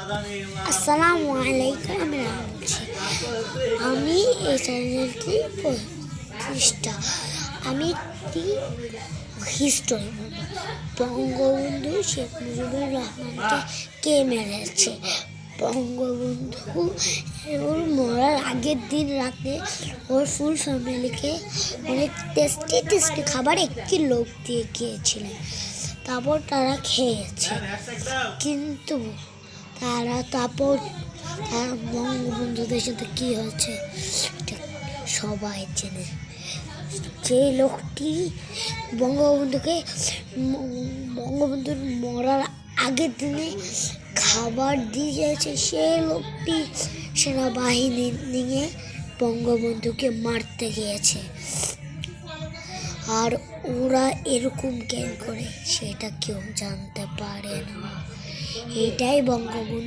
আসসালামু আলাইকুম। আমি এই চ্যানেলটি প্রতিষ্ঠা। আমি একটি হিস্টোরি বঙ্গবন্ধু শেখ মুজিবুর রহমানকে কে মেরেছে। বঙ্গবন্ধু ওর মরার আগের দিন রাতে ওর ফুল ফ্যামিলিকে অনেক টেস্টি খাবার একটি লোক দিয়ে গিয়েছিলেন। তারপর তারা খেয়েছে, কিন্তু তারপর বঙ্গবন্ধুদের সাথে কি হয়েছে সবাই চেনে। যে লোকটি বঙ্গবন্ধুর মরার আগের দিনে খাবার দিয়েছে, সেই লোকটি সেনাবাহিনী নিয়ে বঙ্গবন্ধুকে মারতে গিয়েছে। আর ওরা এরকম কেন করে সেটা কেউ জানতে পারে না। এটাই বঙ্গবন্ধু।